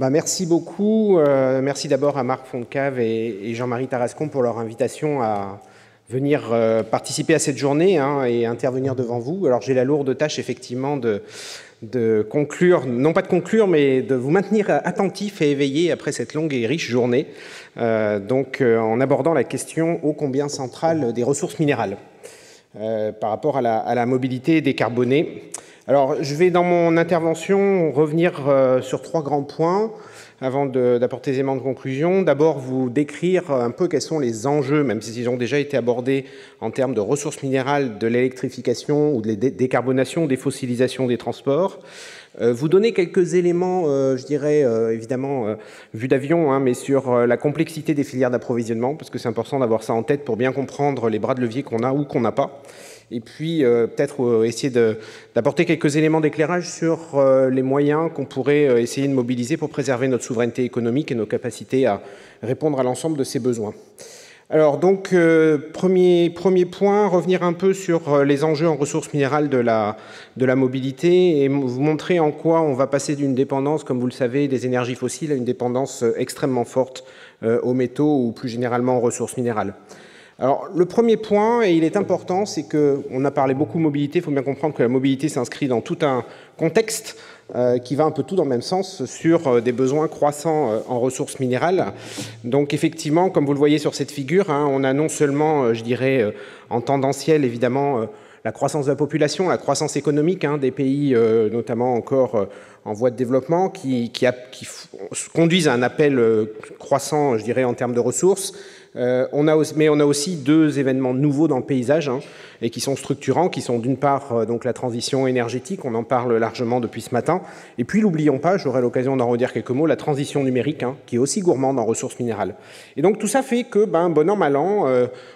Merci beaucoup. Merci d'abord à Marc Fontcave et Jean-Marie Tarascon pour leur invitation à venir participer à cette journée et intervenir devant vous. Alors j'ai la lourde tâche effectivement de conclure, non pas de conclure, mais de vous maintenir attentifs et éveillés après cette longue et riche journée, en abordant la question ô combien centrale des ressources minérales par rapport à la mobilité décarbonée. Alors, je vais dans mon intervention revenir sur trois grands points avant d'apporter des éléments de conclusion. D'abord, vous décrire un peu quels sont les enjeux, même s'ils ont déjà été abordés en termes de ressources minérales, de l'électrification ou de la décarbonation, des fossilisations des transports. Vous donner quelques éléments, je dirais, évidemment, vue d'avion, mais sur la complexité des filières d'approvisionnement, parce que c'est important d'avoir ça en tête pour bien comprendre les bras de levier qu'on a ou qu'on n'a pas. Et puis, peut-être essayer d'apporter quelques éléments d'éclairage sur les moyens qu'on pourrait essayer de mobiliser pour préserver notre souveraineté économique et nos capacités à répondre à l'ensemble de ces besoins. Alors, donc, premier point, revenir un peu sur les enjeux en ressources minérales de la mobilité et vous montrer en quoi on va passer d'une dépendance, comme vous le savez, des énergies fossiles à une dépendance extrêmement forte aux métaux ou plus généralement aux ressources minérales. Alors, le premier point, et il est important, c'est qu'on a parlé beaucoup mobilité. Il faut bien comprendre que la mobilité s'inscrit dans tout un contexte qui va un peu tout dans le même sens sur des besoins croissants en ressources minérales. Donc, effectivement, comme vous le voyez sur cette figure, on a non seulement, je dirais, en tendanciel, évidemment, la croissance de la population, la croissance économique des pays, notamment encore en voie de développement, qui conduisent à un appel croissant, je dirais, en termes de ressources. Mais on a aussi deux événements nouveaux dans le paysage et qui sont structurants, qui sont d'une part donc la transition énergétique, on en parle largement depuis ce matin, et puis n'oublions pas, j'aurai l'occasion d'en redire quelques mots, la transition numérique qui est aussi gourmande en ressources minérales. Et donc tout ça fait que, bon an, mal an,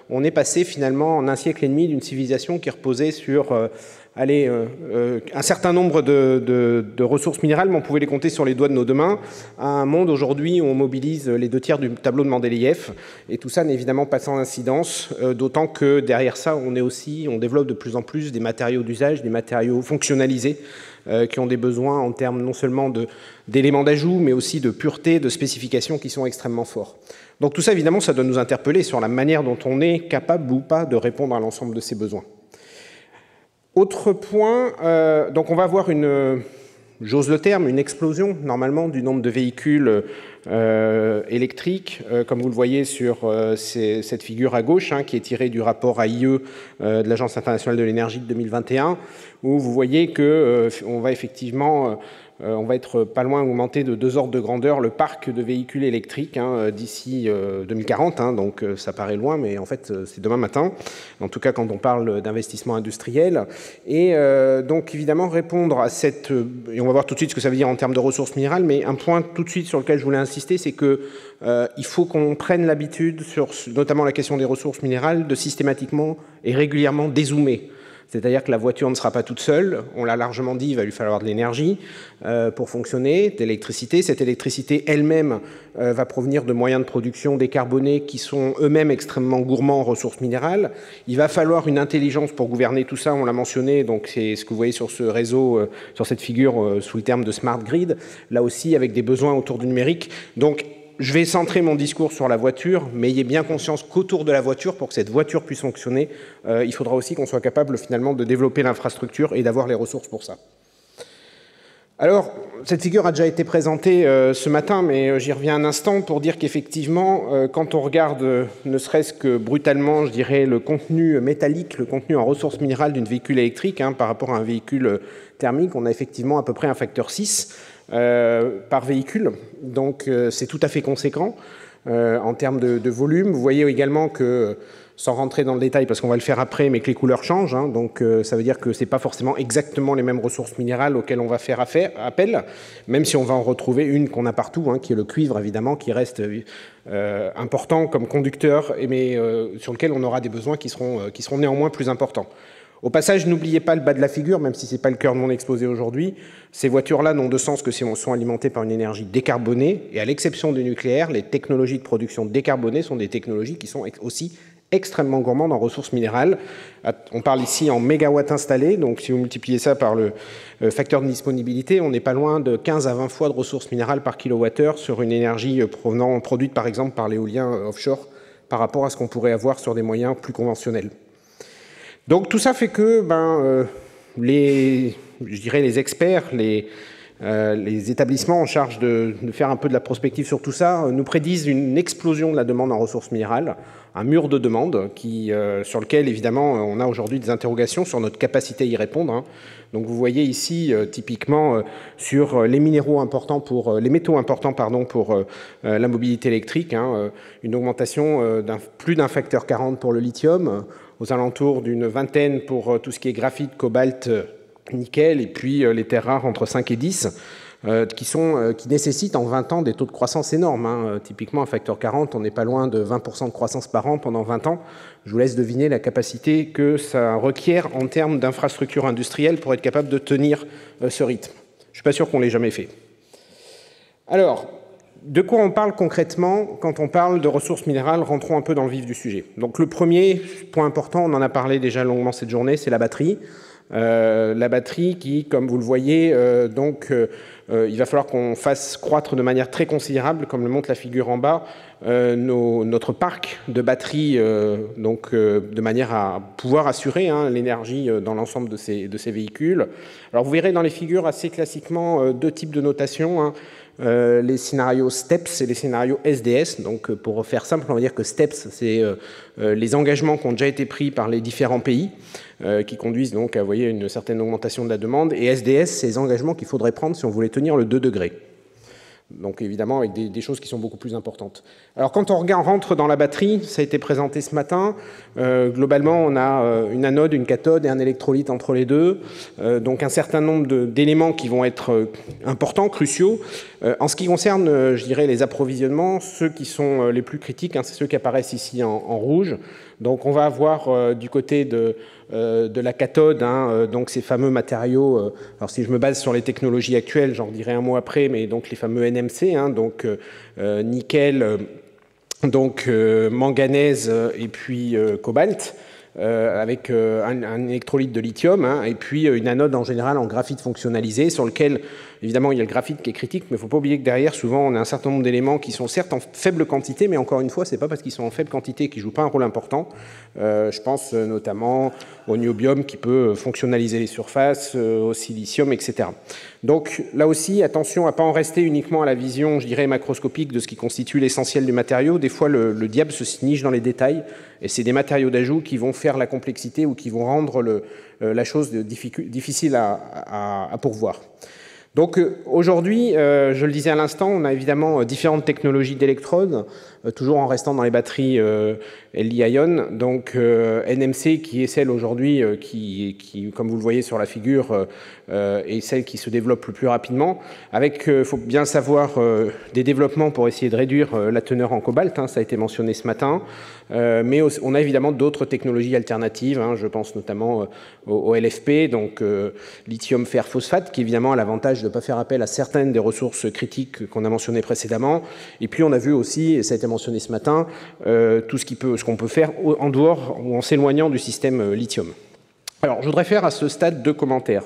on est passé finalement en un siècle et demi d'une civilisation qui reposait sur un certain nombre de ressources minérales, mais on pouvait les compter sur les doigts de nos deux mains, à un monde aujourd'hui où on mobilise les 2/3 du tableau de Mendeleïev, et tout ça n'est évidemment pas sans incidence, d'autant que derrière ça, on développe de plus en plus des matériaux d'usage, des matériaux fonctionnalisés, qui ont des besoins en termes non seulement d'éléments d'ajout, mais aussi de pureté, de spécifications qui sont extrêmement forts. Donc tout ça, évidemment, ça doit nous interpeller sur la manière dont on est capable ou pas de répondre à l'ensemble de ces besoins. Autre point, donc on va avoir j'ose le terme, une explosion normalement du nombre de véhicules électriques, comme vous le voyez sur cette figure à gauche, qui est tirée du rapport AIE de l'Agence internationale de l'énergie de 2021, où vous voyez qu'on va effectivement... on va être pas loin augmenter de 2 ordres de grandeur le parc de véhicules électriques d'ici 2040, donc ça paraît loin, mais en fait c'est demain matin, en tout cas quand on parle d'investissement industriel. Et donc évidemment répondre à cette... Et on va voir tout de suite ce que ça veut dire en termes de ressources minérales, mais un point tout de suite sur lequel je voulais insister, c'est qu'il faut qu'on prenne l'habitude, sur notamment la question des ressources minérales, de systématiquement et régulièrement dézoomer. C'est-à-dire que la voiture ne sera pas toute seule, on l'a largement dit, il va lui falloir de l'énergie pour fonctionner, d'électricité. Cette électricité elle-même va provenir de moyens de production décarbonés qui sont eux-mêmes extrêmement gourmands en ressources minérales. Il va falloir une intelligence pour gouverner tout ça, on l'a mentionné, donc c'est ce que vous voyez sur ce réseau, sur cette figure sous le terme de smart grid, là aussi avec des besoins autour du numérique. Donc, je vais centrer mon discours sur la voiture, mais ayez bien conscience qu'autour de la voiture, pour que cette voiture puisse fonctionner, il faudra aussi qu'on soit capable finalement de développer l'infrastructure et d'avoir les ressources pour ça. Alors, cette figure a déjà été présentée ce matin, mais j'y reviens un instant pour dire qu'effectivement, quand on regarde, ne serait-ce que brutalement, je dirais, le contenu métallique, le contenu en ressources minérales d'une véhicule électrique par rapport à un véhicule thermique, on a effectivement à peu près un facteur 6 par véhicule, donc c'est tout à fait conséquent en termes de volume. Vous voyez également que, sans rentrer dans le détail parce qu'on va le faire après, mais que les couleurs changent, donc ça veut dire que ce n'est pas forcément exactement les mêmes ressources minérales auxquelles on va faire appel, même si on va en retrouver une qu'on a partout, qui est le cuivre évidemment, qui reste important comme conducteur, mais sur lequel on aura des besoins qui seront néanmoins plus importants. Au passage, n'oubliez pas le bas de la figure, même si ce n'est pas le cœur de mon exposé aujourd'hui. Ces voitures-là n'ont de sens que si elles sont alimentées par une énergie décarbonée. Et à l'exception du nucléaire, les technologies de production décarbonée sont des technologies qui sont aussi extrêmement gourmande en ressources minérales. On parle ici en mégawatts installés, donc si vous multipliez ça par le facteur de disponibilité, on n'est pas loin de 15 à 20 fois de ressources minérales par kilowattheure sur une énergie produite par exemple par l'éolien offshore par rapport à ce qu'on pourrait avoir sur des moyens plus conventionnels. Donc tout ça fait que les experts, les établissements en charge de faire un peu de la prospective sur tout ça nous prédisent une explosion de la demande en ressources minérales, un mur de demande sur lequel, évidemment, on a aujourd'hui des interrogations sur notre capacité à y répondre. Donc vous voyez ici, typiquement, sur les métaux importants pour la mobilité électrique, une augmentation plus d'un facteur 40 pour le lithium, aux alentours d'une vingtaine pour tout ce qui est graphite, cobalt, nickel, et puis les terres rares entre 5 et 10, qui nécessitent en 20 ans des taux de croissance énormes. Typiquement, un facteur 40, on n'est pas loin de 20% de croissance par an pendant 20 ans. Je vous laisse deviner la capacité que ça requiert en termes d'infrastructures industrielles pour être capable de tenir ce rythme. Je ne suis pas sûr qu'on l'ait jamais fait. Alors, de quoi on parle concrètement quand on parle de ressources minérales? Rentrons un peu dans le vif du sujet. Donc le premier point important, on en a parlé déjà longuement cette journée, c'est la batterie. La batterie qui, comme vous le voyez, il va falloir qu'on fasse croître de manière très considérable, comme le montre la figure en bas, notre parc de batteries, de manière à pouvoir assurer l'énergie dans l'ensemble de ces véhicules. Alors vous verrez dans les figures assez classiquement deux types de notation. Les scénarios STEPS et les scénarios SDS. Donc, pour faire simple, on va dire que STEPS, c'est les engagements qui ont déjà été pris par les différents pays, qui conduisent donc à une certaine augmentation de la demande. Et SDS, c'est les engagements qu'il faudrait prendre si on voulait tenir le 2 degrés. Donc évidemment avec des choses qui sont beaucoup plus importantes. Alors quand on rentre dans la batterie, ça a été présenté ce matin, globalement on a une anode, une cathode et un électrolyte entre les deux, donc un certain nombre d'éléments qui vont être importants, cruciaux. En ce qui concerne, je dirais, les approvisionnements, ceux qui sont les plus critiques, c'est ceux qui apparaissent ici en rouge. Donc on va avoir du côté de la cathode, donc ces fameux matériaux, alors si je me base sur les technologies actuelles, j'en dirai un mot après, mais donc les fameux NMC, donc nickel, manganèse et puis cobalt, avec un électrolyte de lithium, et puis une anode en général en graphite fonctionnalisé, sur lequel, évidemment, il y a le graphite qui est critique, mais il ne faut pas oublier que derrière, souvent, on a un certain nombre d'éléments qui sont certes en faible quantité, mais encore une fois, ce n'est pas parce qu'ils sont en faible quantité qu'ils ne jouent pas un rôle important. Je pense notamment au niobium qui peut fonctionnaliser les surfaces, au silicium, etc. Donc là aussi, attention à ne pas en rester uniquement à la vision, je dirais, macroscopique de ce qui constitue l'essentiel du matériau. Des fois, le diable se niche dans les détails, et c'est des matériaux d'ajout qui vont faire la complexité ou qui vont rendre la chose difficile à pourvoir. Donc aujourd'hui, je le disais à l'instant, on a évidemment différentes technologies d'électrodes, toujours en restant dans les batteries Li-ion. Donc NMC qui est celle aujourd'hui qui, comme vous le voyez sur la figure, est celle qui se développe le plus rapidement, avec, il faut bien savoir, des développements pour essayer de réduire la teneur en cobalt, ça a été mentionné ce matin, mais on a évidemment d'autres technologies alternatives, je pense notamment au LFP, donc lithium fer phosphate, qui évidemment a l'avantage de ne pas faire appel à certaines des ressources critiques qu'on a mentionnées précédemment. Et puis on a vu aussi, et ça a été mentionné ce matin, tout ce qu'on peut faire en dehors ou en s'éloignant du système lithium. Alors je voudrais faire à ce stade deux commentaires.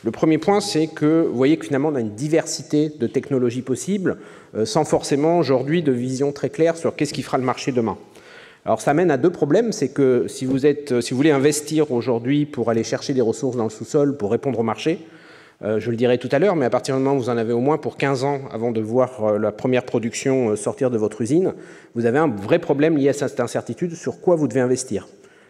Le premier point, c'est que vous voyez que finalement on a une diversité de technologies possibles, sans forcément aujourd'hui de vision très claire sur qu'est-ce qui fera le marché demain. Alors ça mène à deux problèmes, c'est que si vous voulez investir aujourd'hui pour aller chercher des ressources dans le sous-sol pour répondre au marché, je le dirai tout à l'heure, mais à partir du moment où vous en avez au moins pour 15 ans avant de voir la première production sortir de votre usine, vous avez un vrai problème lié à cette incertitude sur quoi vous devez investir.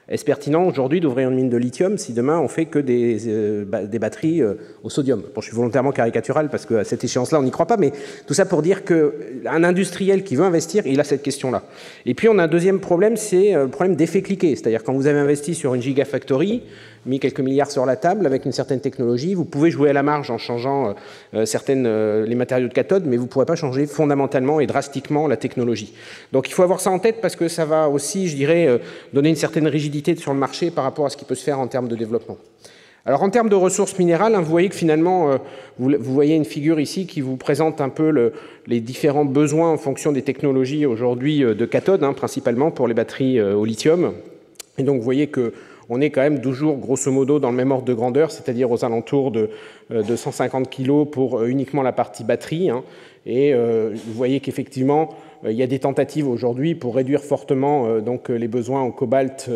Est-ce pertinent aujourd'hui d'ouvrir une mine de lithium si demain on fait que des batteries au sodium? Bon, je suis volontairement caricatural parce qu'à cette échéance-là, on n'y croit pas, mais tout ça pour dire qu'un industriel qui veut investir, il a cette question-là. Et puis on a un deuxième problème, c'est le problème d'effet cliquet. C'est-à-dire quand vous avez investi sur une gigafactory, mis quelques milliards sur la table avec une certaine technologie, vous pouvez jouer à la marge en changeant les matériaux de cathode, mais vous ne pourrez pas changer fondamentalement et drastiquement la technologie. Donc il faut avoir ça en tête parce que ça va aussi, je dirais, donner une certaine rigidité sur le marché par rapport à ce qui peut se faire en termes de développement. Alors en termes de ressources minérales, vous voyez que finalement, vous voyez une figure ici qui vous présente un peu les différents besoins en fonction des technologies aujourd'hui de cathode, principalement pour les batteries au lithium. Et donc vous voyez qu'on est quand même toujours grosso modo dans le même ordre de grandeur, c'est-à-dire aux alentours de 150 kg pour uniquement la partie batterie. Et vous voyez qu'effectivement, il y a des tentatives aujourd'hui pour réduire fortement donc les besoins en cobalt,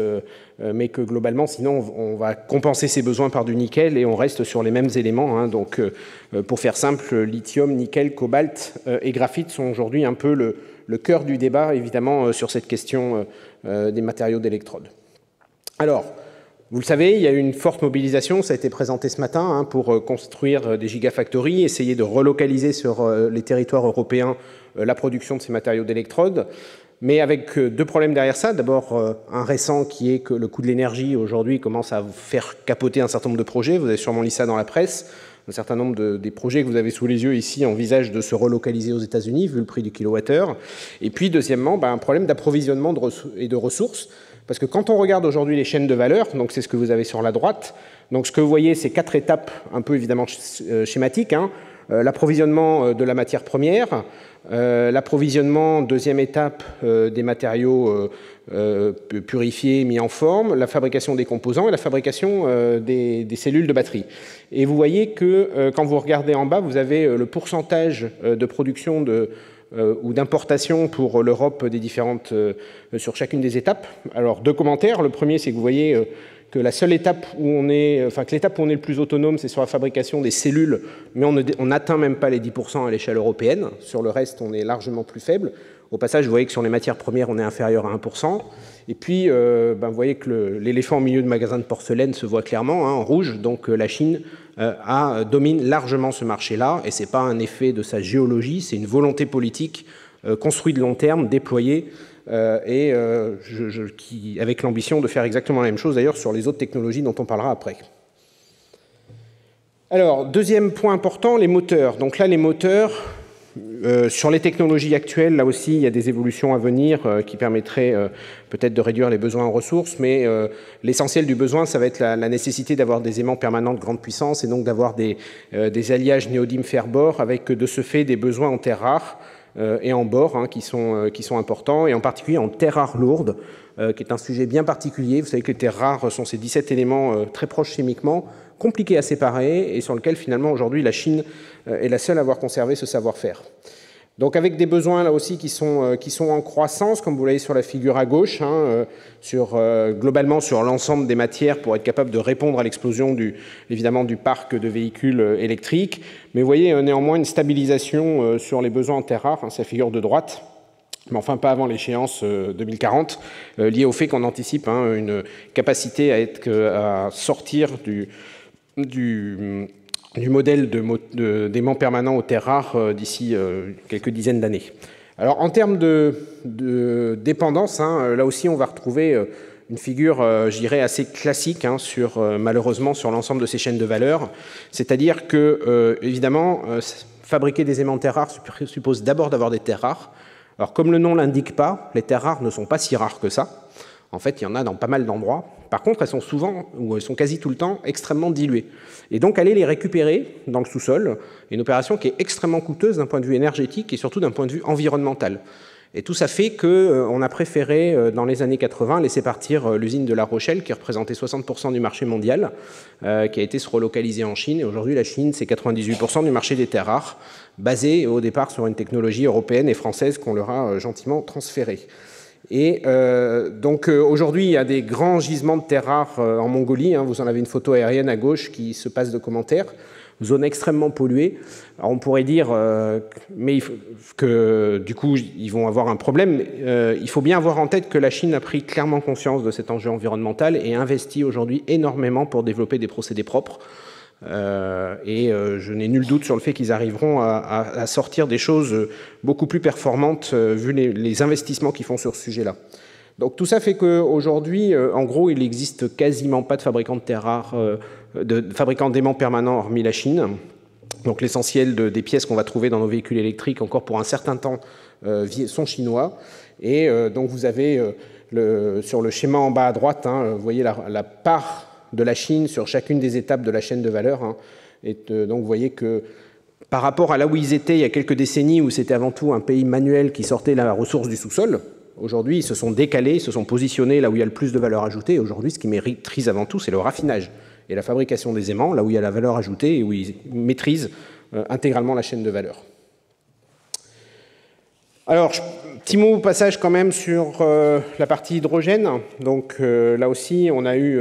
mais que globalement, sinon, on va compenser ces besoins par du nickel et on reste sur les mêmes éléments. Donc, pour faire simple, lithium, nickel, cobalt et graphite sont aujourd'hui un peu le cœur du débat, évidemment, sur cette question des matériaux d'électrode. Alors, vous le savez, il y a eu une forte mobilisation, ça a été présenté ce matin, pour construire des gigafactories, essayer de relocaliser sur les territoires européens la production de ces matériaux d'électrode, mais avec deux problèmes derrière ça. D'abord, un récent qui est que le coût de l'énergie aujourd'hui commence à faire capoter un certain nombre de projets. Vous avez sûrement lu ça dans la presse. Un certain nombre des projets que vous avez sous les yeux ici envisagent de se relocaliser aux États-Unis, vu le prix du kilowattheure. Et puis, deuxièmement, un problème d'approvisionnement et de ressources. Parce que quand on regarde aujourd'hui les chaînes de valeur, donc c'est ce que vous avez sur la droite, donc ce que vous voyez, c'est 4 étapes un peu évidemment schématiques. L'approvisionnement de la matière première, l'approvisionnement, deuxième étape, des matériaux purifiés, mis en forme, la fabrication des composants et la fabrication des cellules de batterie. Et vous voyez que quand vous regardez en bas, vous avez le pourcentage de production ou d'importation pour l'Europe des différentes sur chacune des étapes. Alors, deux commentaires. Le premier, c'est que vous voyez que la seule étape où on est, enfin que l'étape où on est le plus autonome, c'est sur la fabrication des cellules, mais on n'atteint même pas les 10% à l'échelle européenne. Sur le reste, on est largement plus faible. Au passage, vous voyez que sur les matières premières, on est inférieur à 1%. Et puis, vous voyez que l'éléphant au milieu de magasin de porcelaine se voit clairement, en rouge. Donc, la Chine domine largement ce marché-là. Et ce n'est pas un effet de sa géologie, c'est une volonté politique construite de long terme, déployée, avec l'ambition de faire exactement la même chose, d'ailleurs, sur les autres technologies dont on parlera après. Alors, deuxième point important, les moteurs. Donc là, les moteurs... sur les technologies actuelles, là aussi, il y a des évolutions à venir qui permettraient peut-être de réduire les besoins en ressources, mais l'essentiel du besoin, ça va être la nécessité d'avoir des aimants permanents de grande puissance et donc d'avoir des alliages néodyme-fer-bore avec de ce fait des besoins en terres rares et en bore qui sont importants, et en particulier en terres rares lourdes, qui est un sujet bien particulier. Vous savez que les terres rares sont ces 17 éléments très proches chimiquement, compliqués à séparer et sur lequel finalement aujourd'hui la Chine est la seule à avoir conservé ce savoir-faire. Donc avec des besoins là aussi qui sont en croissance, comme vous voyez sur la figure à gauche, globalement sur l'ensemble des matières pour être capable de répondre à l'explosion évidemment du parc de véhicules électriques. Mais vous voyez néanmoins une stabilisation sur les besoins en terres rares, c'est la figure de droite, mais enfin pas avant l'échéance 2040, liée au fait qu'on anticipe une capacité à sortir du modèle d'aimant permanent aux terres rares d'ici quelques dizaines d'années. Alors en termes de dépendance, là aussi on va retrouver une figure, je dirais, assez classique malheureusement sur l'ensemble de ces chaînes de valeur. C'est-à-dire que, évidemment, fabriquer des aimants de terres rares suppose d'abord d'avoir des terres rares. Alors comme le nom ne l'indique pas, les terres rares ne sont pas si rares que ça. En fait, il y en a dans pas mal d'endroits. Par contre, elles sont souvent, ou elles sont quasi tout le temps, extrêmement diluées. Et donc, aller les récupérer dans le sous-sol est une opération qui est extrêmement coûteuse d'un point de vue énergétique et surtout d'un point de vue environnemental. Et tout ça fait qu'on a préféré, dans les années 80, laisser partir l'usine de La Rochelle, qui représentait 60% du marché mondial, qui a été se relocaliser en Chine. Et aujourd'hui, la Chine, c'est 98% du marché des terres rares, basé au départ sur une technologie européenne et française qu'on leur a gentiment transférée. Et donc aujourd'hui, il y a des grands gisements de terres rares en Mongolie. Vous en avez une photo aérienne à gauche qui se passe de commentaires. Zone extrêmement polluée. Alors on pourrait dire que du coup, ils vont avoir un problème. Il faut bien avoir en tête que la Chine a pris clairement conscience de cet enjeu environnemental et investit aujourd'hui énormément pour développer des procédés propres. Je n'ai nul doute sur le fait qu'ils arriveront à sortir des choses beaucoup plus performantes vu les investissements qu'ils font sur ce sujet-là. Donc tout ça fait qu'aujourd'hui, en gros, il n'existe quasiment pas de fabricants de terres rares, de fabricants d'aimants permanents hormis la Chine. Donc l'essentiel des pièces qu'on va trouver dans nos véhicules électriques, encore pour un certain temps, sont chinois. Et donc vous avez sur le schéma en bas à droite, vous voyez la part de la Chine sur chacune des étapes de la chaîne de valeur. Hein. Et donc vous voyez que par rapport à là où ils étaient il y a quelques décennies, où c'était avant tout un pays manuel qui sortait la ressource du sous-sol, aujourd'hui ils se sont décalés, ils se sont positionnés là où il y a le plus de valeur ajoutée. Aujourd'hui, ce qu'ils maîtrisent avant tout, c'est le raffinage et la fabrication des aimants, là où il y a la valeur ajoutée et où ils maîtrisent intégralement la chaîne de valeur. Alors, petit mot au passage quand même sur la partie hydrogène. Donc là aussi, on a eu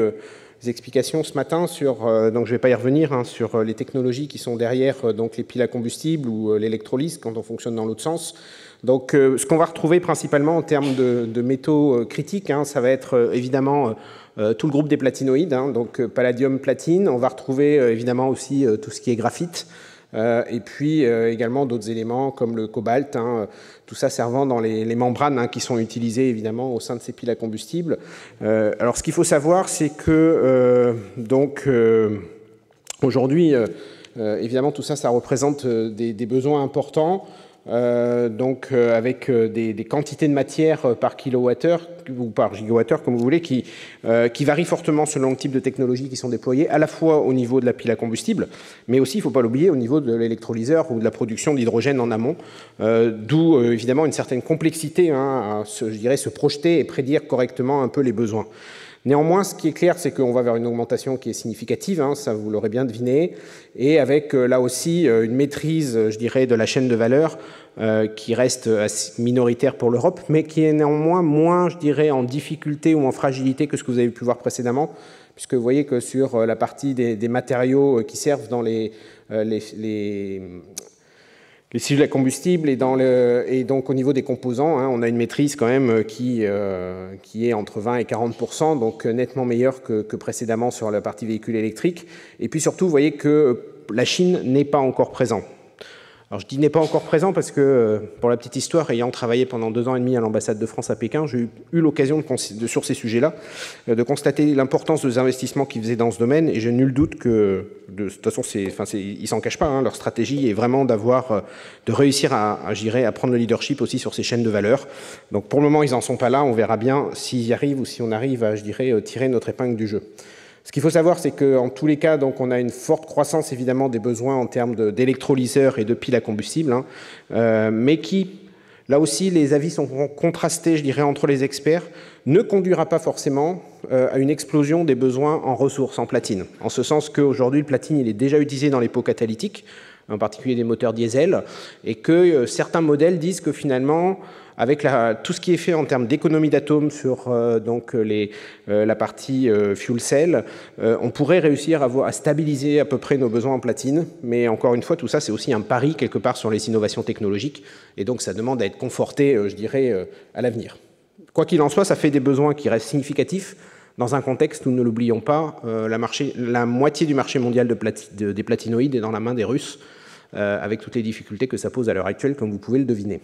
des explications ce matin sur, donc je ne vais pas y revenir, hein, sur les technologies qui sont derrière donc les piles à combustible ou l'électrolyse quand on fonctionne dans l'autre sens. Donc ce qu'on va retrouver principalement en termes de métaux critiques, hein, ça va être évidemment tout le groupe des platinoïdes, hein, donc palladium, platine. On va retrouver évidemment aussi tout ce qui est graphite. Et puis également d'autres éléments comme le cobalt, hein, tout ça servant dans les membranes, hein, qui sont utilisées évidemment au sein de ces piles à combustible. Alors ce qu'il faut savoir, c'est que aujourd'hui, évidemment tout ça, ça représente des besoins importants. Avec des quantités de matière par kilowattheure ou par gigawattheure, comme vous voulez, qui varient fortement selon le type de technologies qui sont déployées, à la fois au niveau de la pile à combustible, mais aussi, il ne faut pas l'oublier, au niveau de l'électrolyseur ou de la production d'hydrogène en amont, d'où évidemment une certaine complexité, hein, à je dirais, se projeter et prédire correctement un peu les besoins. Néanmoins, ce qui est clair, c'est qu'on va vers une augmentation qui est significative, hein, ça vous l'aurez bien deviné, et avec là aussi une maîtrise, je dirais, de la chaîne de valeur qui reste minoritaire pour l'Europe, mais qui est néanmoins moins, je dirais, en difficulté ou en fragilité que ce que vous avez pu voir précédemment, puisque vous voyez que sur la partie des matériaux qui servent dans les cellules à combustible et donc au niveau des composants, hein, on a une maîtrise quand même qui est entre 20 et 40%, donc nettement meilleure que précédemment sur la partie véhicule électrique. Et puis surtout, vous voyez que la Chine n'est pas encore présente. Alors je dis n'est pas encore présent parce que, pour la petite histoire, ayant travaillé pendant 2 ans et demi à l'ambassade de France à Pékin, j'ai eu l'occasion, sur ces sujets-là, de constater l'importance des investissements qu'ils faisaient dans ce domaine, et j'ai nul doute que, de toute façon, ils ne s'en cachent pas, hein, leur stratégie est vraiment de réussir à prendre le leadership aussi sur ces chaînes de valeur. Donc pour le moment, ils n'en sont pas là, on verra bien s'ils y arrivent ou si on arrive à, tirer notre épingle du jeu. Ce qu'il faut savoir, c'est qu'en tous les cas, donc, on a une forte croissance évidemment des besoins en termes d'électrolyseurs et de piles à combustible, hein, mais qui, là aussi, les avis sont contrastés, je dirais, entre les experts, ne conduira pas forcément à une explosion des besoins en ressources en platine. En ce sens qu'aujourd'hui, le platine, il est déjà utilisé dans les pots catalytiques, en particulier des moteurs diesel, et que certains modèles disent que finalement, avec tout ce qui est fait en termes d'économie d'atomes sur la partie fuel cell, on pourrait réussir à stabiliser à peu près nos besoins en platine. Mais encore une fois, tout ça, c'est aussi un pari quelque part sur les innovations technologiques. Et donc, ça demande à être conforté, à l'avenir. Quoi qu'il en soit, ça fait des besoins qui restent significatifs dans un contexte où, ne l'oublions pas, la moitié du marché mondial des platinoïdes est dans la main des Russes, avec toutes les difficultés que ça pose à l'heure actuelle, comme vous pouvez le deviner.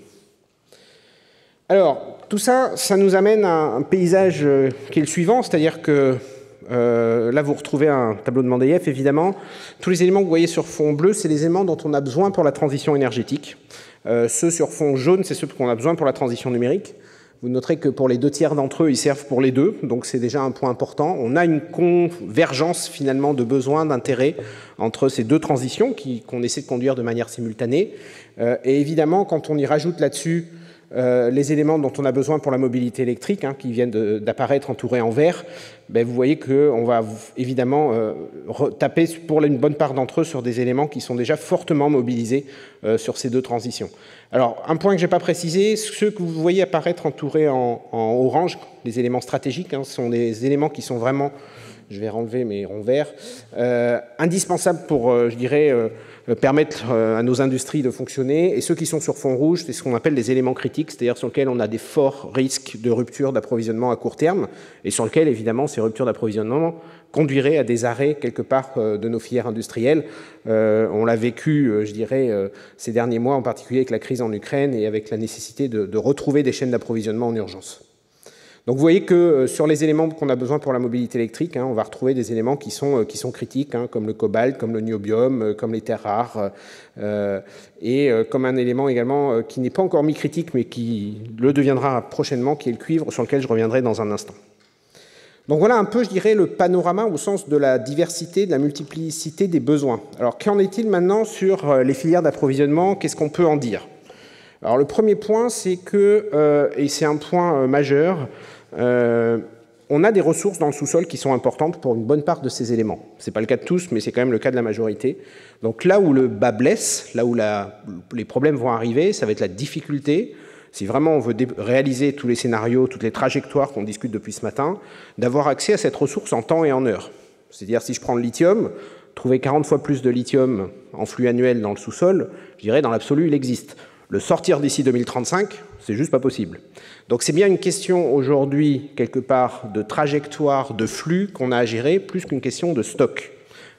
Alors, tout ça, ça nous amène à un paysage qui est le suivant, c'est-à-dire que là, vous retrouvez un tableau de Mendeleïev, évidemment. Tous les éléments que vous voyez sur fond bleu, c'est les éléments dont on a besoin pour la transition énergétique. Ceux sur fond jaune, c'est ceux qu'on a besoin pour la transition numérique. Vous noterez que pour les 2/3 d'entre eux, ils servent pour les deux, donc c'est déjà un point important. On a une convergence, finalement, de besoins, d'intérêts entre ces deux transitions qu'on essaie de conduire de manière simultanée. Et évidemment, quand on y rajoute là-dessus les éléments dont on a besoin pour la mobilité électrique, hein, qui viennent d'apparaître entourés en vert, ben vous voyez qu'on va évidemment taper pour une bonne part d'entre eux sur des éléments qui sont déjà fortement mobilisés sur ces deux transitions. Alors, un point que je n'ai pas précisé, ceux que vous voyez apparaître entourés en orange, les éléments stratégiques, hein, sont des éléments qui sont vraiment, je vais renlever mes ronds verts, indispensables pour, permettre à nos industries de fonctionner. Et ceux qui sont sur fond rouge, c'est ce qu'on appelle des éléments critiques, c'est-à-dire sur lesquels on a des forts risques de rupture d'approvisionnement à court terme, et sur lesquels, évidemment, ces ruptures d'approvisionnement conduiraient à des arrêts, quelque part, de nos filières industrielles. On l'a vécu, ces derniers mois, en particulier avec la crise en Ukraine et avec la nécessité de retrouver des chaînes d'approvisionnement en urgence. Donc vous voyez que sur les éléments qu'on a besoin pour la mobilité électrique, hein, on va retrouver des éléments qui sont critiques, hein, comme le cobalt, comme le niobium, comme les terres rares, et comme un élément également qui n'est pas encore mis critique, mais qui le deviendra prochainement, qui est le cuivre, sur lequel je reviendrai dans un instant. Donc voilà un peu, je dirais, le panorama au sens de la diversité, de la multiplicité des besoins. Alors qu'en est-il maintenant sur les filières d'approvisionnement? Qu'est-ce qu'on peut en dire? Alors le premier point, c'est que, et c'est un point majeur, on a des ressources dans le sous-sol qui sont importantes pour une bonne part de ces éléments. Ce n'est pas le cas de tous, mais c'est quand même le cas de la majorité. Donc là où le bas blesse, là où les problèmes vont arriver, ça va être la difficulté, si vraiment on veut réaliser tous les scénarios, toutes les trajectoires qu'on discute depuis ce matin, d'avoir accès à cette ressource en temps et en heure. C'est-à-dire, si je prends le lithium, trouver 40 fois plus de lithium en flux annuel dans le sous-sol, je dirais, dans l'absolu, il existe. Le sortir d'ici 2035, c'est juste pas possible. Donc c'est bien une question aujourd'hui, quelque part, de trajectoire, de flux qu'on a à gérer, plus qu'une question de stock,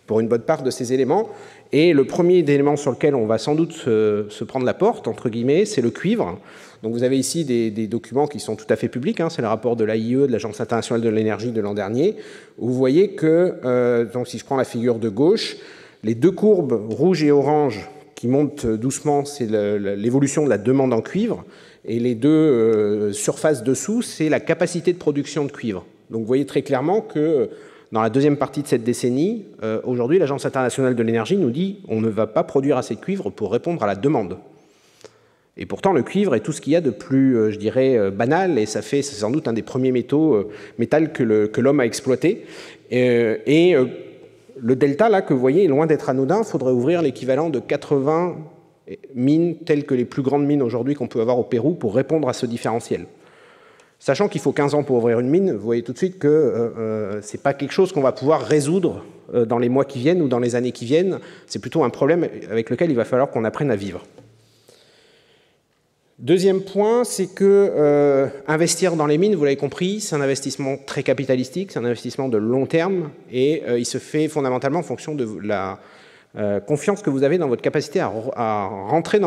pour une bonne part de ces éléments. Et le premier élément sur lequel on va sans doute se prendre la porte, entre guillemets, c'est le cuivre. Donc vous avez ici des documents qui sont tout à fait publics, hein, c'est le rapport de l'AIE, de l'Agence internationale de l'énergie de l'an dernier, où vous voyez que, donc si je prends la figure de gauche, les deux courbes rouge et orange qui montent doucement, c'est l'évolution de la demande en cuivre, et les deux surfaces dessous, c'est la capacité de production de cuivre. Donc vous voyez très clairement que dans la deuxième partie de cette décennie, aujourd'hui, l'Agence internationale de l'énergie nous dit on ne va pas produire assez de cuivre pour répondre à la demande. Et pourtant, le cuivre est tout ce qu'il y a de plus, je dirais, banal, et c'est sans doute un des premiers métaux que l'homme a exploité. Le delta, là, que vous voyez, est loin d'être anodin. Il faudrait ouvrir l'équivalent de 80 mines, telles que les plus grandes mines aujourd'hui qu'on peut avoir au Pérou, pour répondre à ce différentiel. Sachant qu'il faut 15 ans pour ouvrir une mine, vous voyez tout de suite que ce n'est pas quelque chose qu'on va pouvoir résoudre dans les mois qui viennent ou dans les années qui viennent. C'est plutôt un problème avec lequel il va falloir qu'on apprenne à vivre. Deuxième point, c'est que investir dans les mines, vous l'avez compris, c'est un investissement très capitalistique, c'est un investissement de long terme, et il se fait fondamentalement en fonction de la confiance que vous avez dans votre capacité à rentrer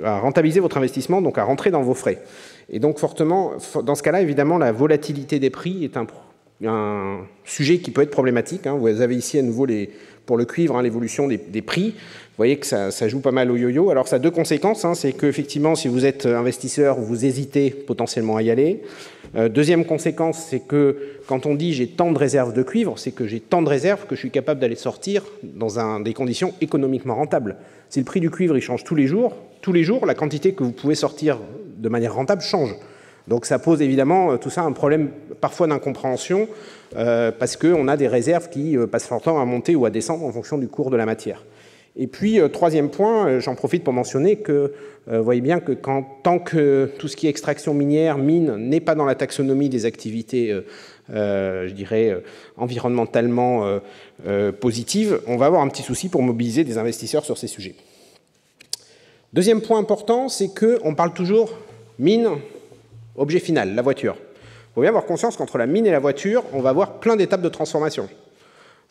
à rentabiliser votre investissement, donc à rentrer dans vos frais. Et donc fortement, dans ce cas-là, évidemment, la volatilité des prix est un sujet qui peut être problématique. Hein. Vous avez ici à nouveau pour le cuivre, hein, l'évolution des prix. Vous voyez que ça joue pas mal au yo-yo. Alors ça a deux conséquences, hein, c'est qu'effectivement, si vous êtes investisseur, vous hésitez potentiellement à y aller. Deuxième conséquence, c'est que quand on dit j'ai tant de réserves de cuivre, c'est que j'ai tant de réserves que je suis capable d'aller sortir dans des conditions économiquement rentables. Si le prix du cuivre il change tous les jours, la quantité que vous pouvez sortir de manière rentable change. Donc ça pose évidemment tout ça un problème parfois d'incompréhension parce qu'on a des réserves qui passent leur temps à monter ou à descendre en fonction du cours de la matière. Et puis, troisième point, j'en profite pour mentionner que vous voyez bien que tant que tout ce qui est extraction minière, mine, n'est pas dans la taxonomie des activités, je dirais, environnementalement positives, on va avoir un petit souci pour mobiliser des investisseurs sur ces sujets. Deuxième point important, c'est qu'on parle toujours mine, objet final, la voiture. Il faut bien avoir conscience qu'entre la mine et la voiture, on va avoir plein d'étapes de transformation.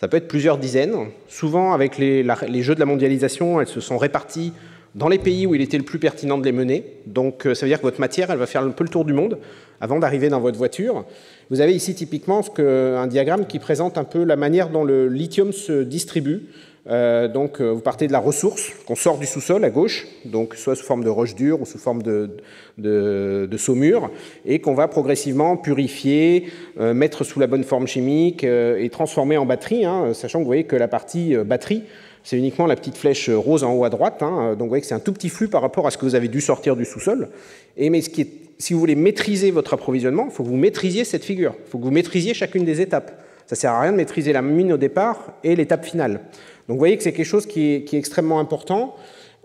Ça peut être plusieurs dizaines. Souvent, avec les jeux de la mondialisation, elles se sont réparties dans les pays où il était le plus pertinent de les mener. Donc, ça veut dire que votre matière, elle va faire un peu le tour du monde avant d'arriver dans votre voiture. Vous avez ici typiquement un diagramme qui présente un peu la manière dont le lithium se distribue. Vous partez de la ressource qu'on sort du sous-sol à gauche, donc soit sous forme de roche dure ou sous forme de saumure, et qu'on va progressivement purifier, mettre sous la bonne forme chimique et transformer en batterie, hein, sachant que vous voyez que la partie batterie, c'est uniquement la petite flèche rose en haut à droite, hein, donc vous voyez que c'est un tout petit flux par rapport à ce que vous avez dû sortir du sous-sol. Mais si vous voulez maîtriser votre approvisionnement, il faut que vous maîtrisiez cette figure, il faut que vous maîtrisiez chacune des étapes. Ça ne sert à rien de maîtriser la mine au départ et l'étape finale. Donc vous voyez que c'est quelque chose qui est extrêmement important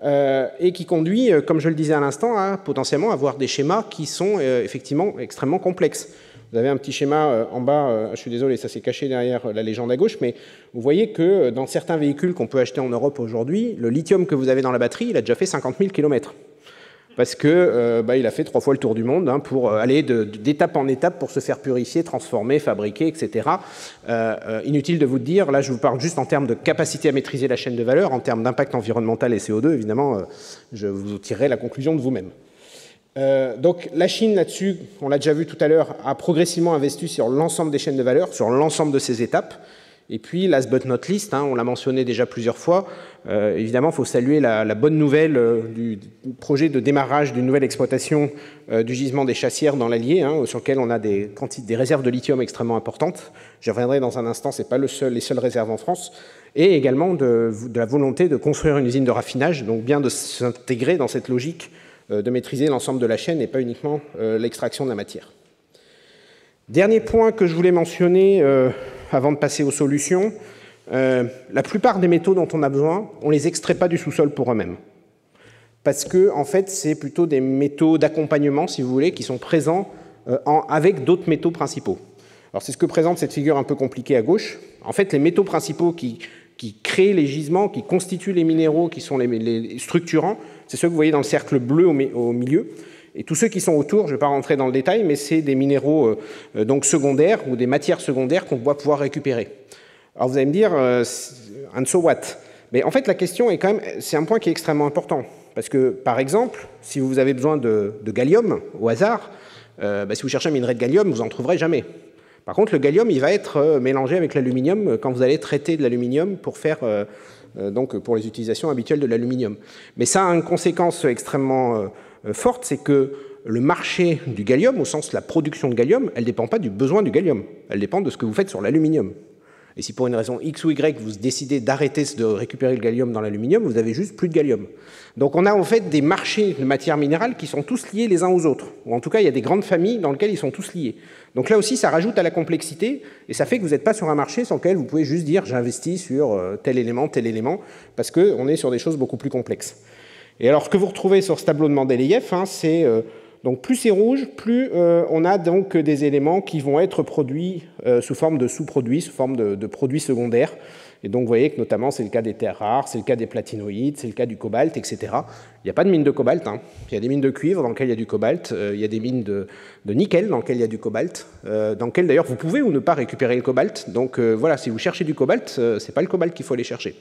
et qui conduit, comme je le disais à l'instant, à potentiellement avoir des schémas qui sont effectivement extrêmement complexes. Vous avez un petit schéma en bas, je suis désolé, ça s'est caché derrière la légende à gauche, mais vous voyez que dans certains véhicules qu'on peut acheter en Europe aujourd'hui, le lithium que vous avez dans la batterie, il a déjà fait 50 000 km. Parce que il a fait 3 fois le tour du monde hein, pour aller d'étape en étape pour se faire purifier, transformer, fabriquer, etc. Inutile de vous dire, là je vous parle juste en termes de capacité à maîtriser la chaîne de valeur, en termes d'impact environnemental et CO2, évidemment, je vous tirerai la conclusion de vous-même. Donc la Chine là-dessus, on l'a déjà vu tout à l'heure, a progressivement investi sur l'ensemble des chaînes de valeur, sur l'ensemble de ces étapes. Et puis, last but not least, on l'a mentionné déjà plusieurs fois, évidemment, il faut saluer la bonne nouvelle du projet de démarrage d'une nouvelle exploitation du gisement des Chassières dans l'Allier, sur lequel on a des réserves de lithium extrêmement importantes. J'y reviendrai dans un instant, ce n'est pas les seules réserves en France. Et également de la volonté de construire une usine de raffinage, donc bien de s'intégrer dans cette logique de maîtriser l'ensemble de la chaîne et pas uniquement l'extraction de la matière. Dernier point que je voulais mentionner avant de passer aux solutions, la plupart des métaux dont on a besoin, on ne les extrait pas du sous-sol pour eux-mêmes. Parce que, en fait, c'est plutôt des métaux d'accompagnement, si vous voulez, qui sont présents avec d'autres métaux principaux. Alors, c'est ce que présente cette figure un peu compliquée à gauche. En fait, les métaux principaux qui créent les gisements, qui constituent les minéraux, qui sont les structurants, c'est ceux que vous voyez dans le cercle bleu au milieu. Et tous ceux qui sont autour, je ne vais pas rentrer dans le détail, mais c'est des minéraux donc secondaires ou des matières secondaires qu'on doit pouvoir récupérer. Alors vous allez me dire, and so what? Mais en fait, la question est quand même, c'est un point qui est extrêmement important. Parce que, par exemple, si vous avez besoin de gallium, au hasard, si vous cherchez un minerai de gallium, vous n'en trouverez jamais. Par contre, le gallium, il va être mélangé avec l'aluminium quand vous allez traiter de l'aluminium pour faire, pour les utilisations habituelles de l'aluminium. Mais ça a une conséquence extrêmement forte, c'est que le marché du gallium, au sens de la production de gallium, elle ne dépend pas du besoin du gallium, elle dépend de ce que vous faites sur l'aluminium. Et si pour une raison X ou Y, vous décidez d'arrêter de récupérer le gallium dans l'aluminium, vous avez juste plus de gallium. Donc on a en fait des marchés de matières minérales qui sont tous liés les uns aux autres. Ou en tout cas, il y a des grandes familles dans lesquelles ils sont tous liés. Donc là aussi, ça rajoute à la complexité, et ça fait que vous n'êtes pas sur un marché sur lequel vous pouvez juste dire « j'investis sur tel élément », parce qu'on est sur des choses beaucoup plus complexes. Et alors, ce que vous retrouvez sur ce tableau de Mendeleïev, c'est donc plus c'est rouge, plus on a donc des éléments qui vont être produits sous forme de sous-produits, sous forme de produits secondaires. Et donc, vous voyez que notamment, c'est le cas des terres rares, c'est le cas des platinoïdes, c'est le cas du cobalt, etc. Il n'y a pas de mine de cobalt. Il y a des mines de cuivre dans lesquelles il y a du cobalt. Il y a des mines de nickel dans lesquelles il y a du cobalt. Dans lesquelles, d'ailleurs, vous pouvez ou ne pas récupérer le cobalt. Donc, voilà, si vous cherchez du cobalt, ce n'est pas le cobalt qu'il faut aller chercher.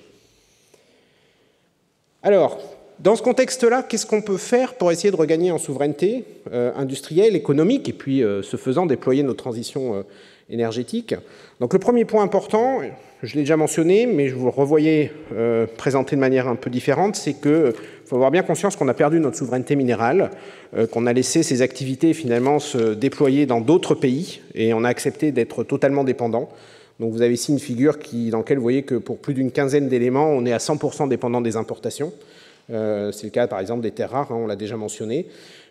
Alors, dans ce contexte-là, qu'est-ce qu'on peut faire pour essayer de regagner en souveraineté industrielle, économique, et puis, ce faisant, déployer nos transitions énergétiques? Donc, le premier point important, je l'ai déjà mentionné, mais je vous le revoyais présenté de manière un peu différente, c'est qu'il faut avoir bien conscience qu'on a perdu notre souveraineté minérale, qu'on a laissé ces activités finalement se déployer dans d'autres pays, et on a accepté d'être totalement dépendant. Donc, vous avez ici une figure dans laquelle vous voyez que pour plus d'une quinzaine d'éléments, on est à 100% dépendant des importations. C'est le cas, par exemple, des terres rares, on l'a déjà mentionné.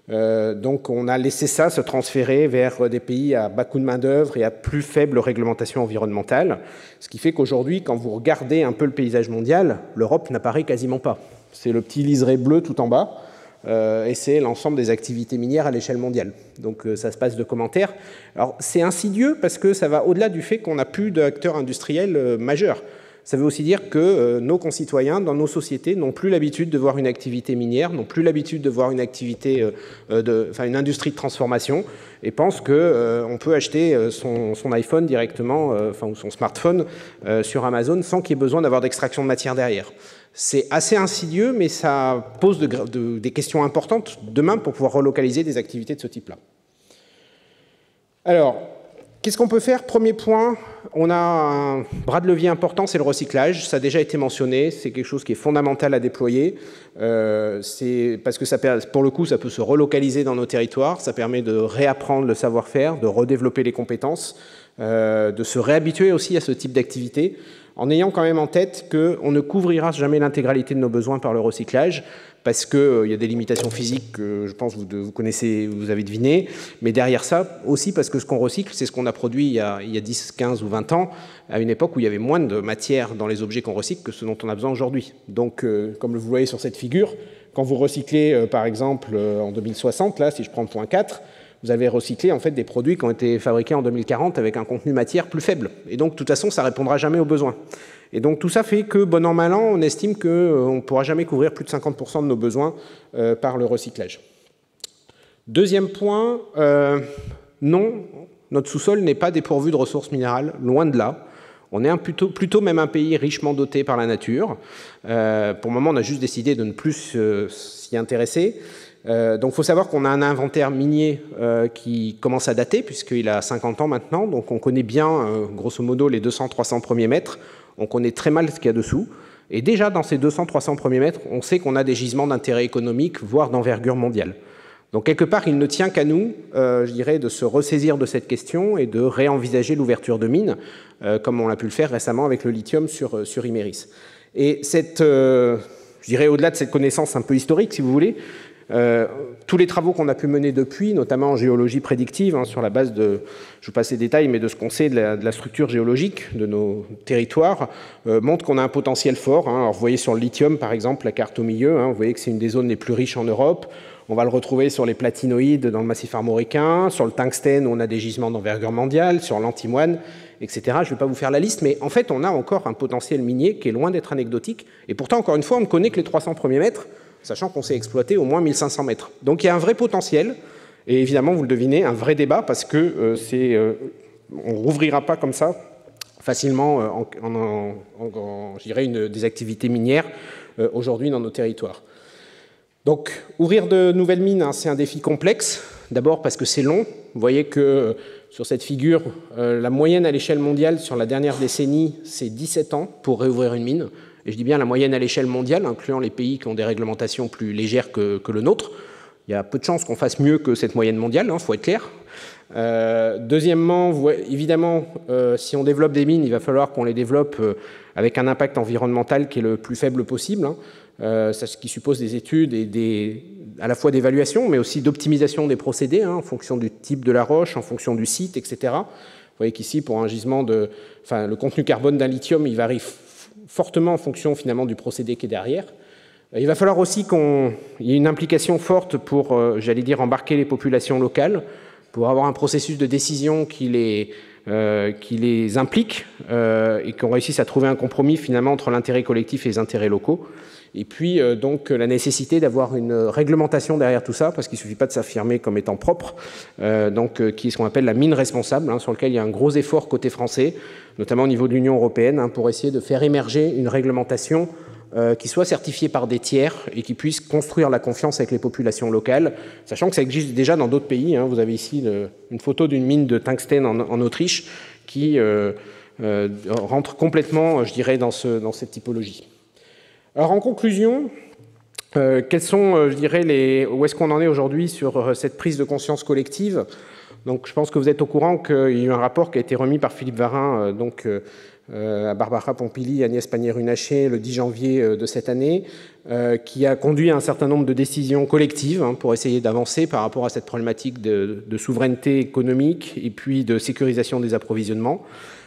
Donc, on a laissé ça se transférer vers des pays à bas coût de main-d'œuvre et à plus faible réglementation environnementale. Ce qui fait qu'aujourd'hui, quand vous regardez un peu le paysage mondial, l'Europe n'apparaît quasiment pas. C'est le petit liseré bleu tout en bas, et c'est l'ensemble des activités minières à l'échelle mondiale. Donc, ça se passe de commentaires. Alors, c'est insidieux parce que ça va au-delà du fait qu'on n'a plus d'acteurs industriels majeurs. Ça veut aussi dire que nos concitoyens, dans nos sociétés, n'ont plus l'habitude de voir une activité minière, n'ont plus l'habitude de voir une activité, une industrie de transformation, et pensent qu'on peut acheter son iPhone directement, ou son smartphone sur Amazon sans qu'il y ait besoin d'avoir d'extraction de matière derrière. C'est assez insidieux, mais ça pose des questions importantes demain pour pouvoir relocaliser des activités de ce type-là. Alors, qu'est-ce qu'on peut faire? Premier point, on a un bras de levier important, c'est le recyclage. Ça a déjà été mentionné, c'est quelque chose qui est fondamental à déployer. Parce que pour le coup, ça peut se relocaliser dans nos territoires. Ça permet de réapprendre le savoir-faire, de redévelopper les compétences, de se réhabituer aussi à ce type d'activité, en ayant quand même en tête qu'on ne couvrira jamais l'intégralité de nos besoins par le recyclage, parce qu'il y a des limitations physiques que je pense que vous connaissez, vous avez deviné, mais derrière ça, aussi parce que ce qu'on recycle, c'est ce qu'on a produit il y a 10, 15 ou 20 ans, à une époque où il y avait moins de matière dans les objets qu'on recycle que ce dont on a besoin aujourd'hui. Donc, comme vous voyez sur cette figure, quand vous recyclez, par exemple, en 2060, là, si je prends le point 4, vous avez recyclé en fait des produits qui ont été fabriqués en 2040 avec un contenu matière plus faible. Et donc, de toute façon, ça ne répondra jamais aux besoins. Et donc, tout ça fait que, bon an, mal an, on estime qu'on ne pourra jamais couvrir plus de 50% de nos besoins par le recyclage. Deuxième point, non, notre sous-sol n'est pas dépourvu de ressources minérales, loin de là. On est plutôt même un pays richement doté par la nature. Pour le moment, on a juste décidé de ne plus s'y intéresser. Donc il faut savoir qu'on a un inventaire minier qui commence à dater, puisqu'il a 50 ans maintenant, donc on connaît bien, grosso modo, les 200-300 premiers mètres, on connaît très mal ce qu'il y a dessous, et déjà dans ces 200-300 premiers mètres, on sait qu'on a des gisements d'intérêt économique, voire d'envergure mondiale. Donc quelque part, il ne tient qu'à nous, je dirais, de se ressaisir de cette question et de réenvisager l'ouverture de mines, comme on a pu le faire récemment avec le lithium sur Imerys. Et cette, je dirais, au-delà de cette connaissance un peu historique, si vous voulez, tous les travaux qu'on a pu mener depuis, notamment en géologie prédictive, sur la base de, je vous passe les détails, mais de ce qu'on sait de la structure géologique de nos territoires, montrent qu'on a un potentiel fort. Alors, vous voyez sur le lithium, par exemple, la carte au milieu, vous voyez que c'est une des zones les plus riches en Europe. On va le retrouver sur les platinoïdes dans le massif armoricain, sur le tungstène où on a des gisements d'envergure mondiale, sur l'antimoine, etc. Je ne vais pas vous faire la liste, mais en fait, on a encore un potentiel minier qui est loin d'être anecdotique. Et pourtant, encore une fois, on ne connaît que les 300 premiers mètres, sachant qu'on sait exploiter au moins 1500 mètres. Donc il y a un vrai potentiel, et évidemment, vous le devinez, un vrai débat, parce que on ne rouvrira pas comme ça facilement, je dirais, des activités minières aujourd'hui dans nos territoires. Donc, ouvrir de nouvelles mines, c'est un défi complexe. D'abord parce que c'est long. Vous voyez que sur cette figure, la moyenne à l'échelle mondiale sur la dernière décennie, c'est 17 ans pour réouvrir une mine. Et je dis bien la moyenne à l'échelle mondiale, incluant les pays qui ont des réglementations plus légères que le nôtre. Il y a peu de chances qu'on fasse mieux que cette moyenne mondiale, faut être clair. Deuxièmement, évidemment, si on développe des mines, il va falloir qu'on les développe avec un impact environnemental qui est le plus faible possible. Ce qui suppose des études et à la fois d'évaluation, mais aussi d'optimisation des procédés, en fonction du type de la roche, en fonction du site, etc. Vous voyez qu'ici, pour un gisement le contenu carbone d'un lithium, il varie fortement en fonction finalement du procédé qui est derrière. Il va falloir aussi qu'il y ait une implication forte pour, j'allais dire, embarquer les populations locales, pour avoir un processus de décision qui les implique et qu'on réussisse à trouver un compromis finalement entre l'intérêt collectif et les intérêts locaux. Et puis donc la nécessité d'avoir une réglementation derrière tout ça, parce qu'il ne suffit pas de s'affirmer comme étant propre, qui est ce qu'on appelle la mine responsable, sur lequel il y a un gros effort côté français, notamment au niveau de l'Union européenne, pour essayer de faire émerger une réglementation qui soit certifiée par des tiers et qui puisse construire la confiance avec les populations locales, sachant que ça existe déjà dans d'autres pays. Vous avez ici une photo d'une mine de tungstène en Autriche qui rentre complètement, je dirais, dans cette typologie. Alors en conclusion, quels sont, je dirais, où est-ce qu'on en est aujourd'hui sur cette prise de conscience collective? Donc je pense que vous êtes au courant qu'il y a eu un rapport qui a été remis par Philippe Varin, à Barbara Pompili, Agnès Pannier-Runacher, le 10 janvier de cette année, qui a conduit à un certain nombre de décisions collectives pour essayer d'avancer par rapport à cette problématique de souveraineté économique et puis de sécurisation des approvisionnements.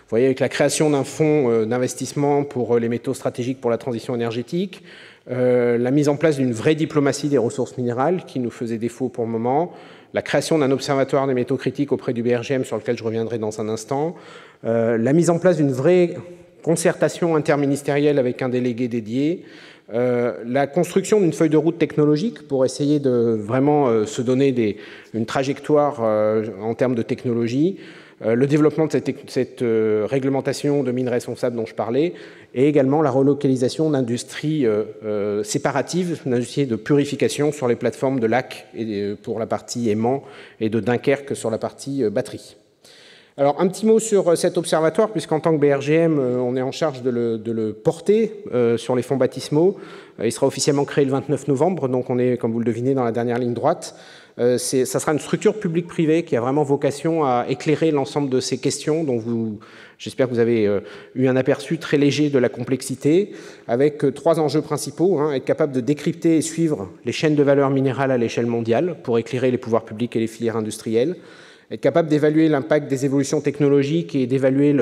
Vous voyez, avec la création d'un fonds d'investissement pour les métaux stratégiques pour la transition énergétique, la mise en place d'une vraie diplomatie des ressources minérales qui nous faisait défaut pour le moment, la création d'un observatoire des métaux critiques auprès du BRGM sur lequel je reviendrai dans un instant, la mise en place d'une vraie concertation interministérielle avec un délégué dédié, la construction d'une feuille de route technologique pour essayer de vraiment se donner une trajectoire en termes de technologie, le développement de cette réglementation de mines responsables dont je parlais, et également la relocalisation d'industries séparatives, d'industries de purification sur les plateformes de Lac pour la partie aimant et de Dunkerque sur la partie batterie. Alors un petit mot sur cet observatoire, puisqu'en tant que BRGM, on est en charge de le porter sur les fonds baptismaux. Il sera officiellement créé le 29 novembre, donc on est, comme vous le devinez, dans la dernière ligne droite. Ça sera une structure publique-privée qui a vraiment vocation à éclairer l'ensemble de ces questions dont j'espère que vous avez eu un aperçu très léger de la complexité, avec 3 enjeux principaux, être capable de décrypter et suivre les chaînes de valeur minérale à l'échelle mondiale pour éclairer les pouvoirs publics et les filières industrielles, être capable d'évaluer l'impact des évolutions technologiques et d'évaluer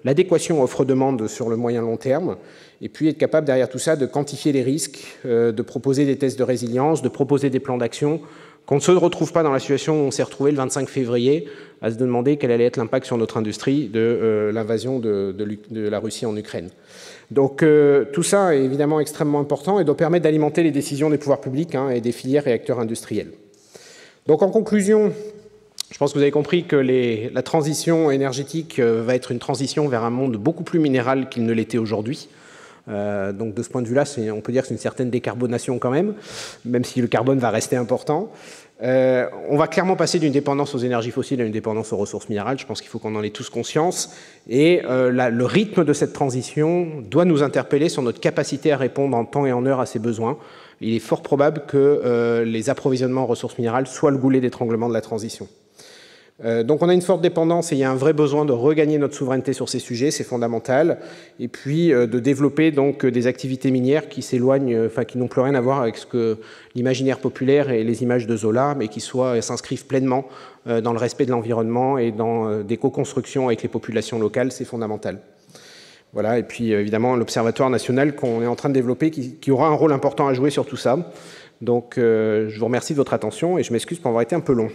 l'adéquation offre-demande sur le moyen-long terme, et puis être capable derrière tout ça de quantifier les risques, de proposer des tests de résilience, de proposer des plans d'action, qu'on ne se retrouve pas dans la situation où on s'est retrouvé le 25 février à se demander quel allait être l'impact sur notre industrie de l'invasion de la Russie en Ukraine. Donc tout ça est évidemment extrêmement important et doit permettre d'alimenter les décisions des pouvoirs publics et des filières et acteurs industriels. Donc en conclusion, je pense que vous avez compris que la transition énergétique va être une transition vers un monde beaucoup plus minéral qu'il ne l'était aujourd'hui. Donc de ce point de vue-là, on peut dire que c'est une certaine décarbonation quand même si le carbone va rester important. On va clairement passer d'une dépendance aux énergies fossiles à une dépendance aux ressources minérales. Je pense qu'il faut qu'on en ait tous conscience. Et le rythme de cette transition doit nous interpeller sur notre capacité à répondre en temps et en heure à ces besoins. Il est fort probable que les approvisionnements en ressources minérales soient le goulet d'étranglement de la transition. Donc on a une forte dépendance et il y a un vrai besoin de regagner notre souveraineté sur ces sujets, c'est fondamental. Et puis de développer donc des activités minières qui s'éloignent, qui n'ont plus rien à voir avec ce que l'imaginaire populaire et les images de Zola, mais qui s'inscrivent pleinement dans le respect de l'environnement et dans des co-constructions avec les populations locales, c'est fondamental. Voilà, et puis évidemment l'Observatoire national qu'on est en train de développer qui aura un rôle important à jouer sur tout ça. Donc je vous remercie de votre attention et je m'excuse pour avoir été un peu long.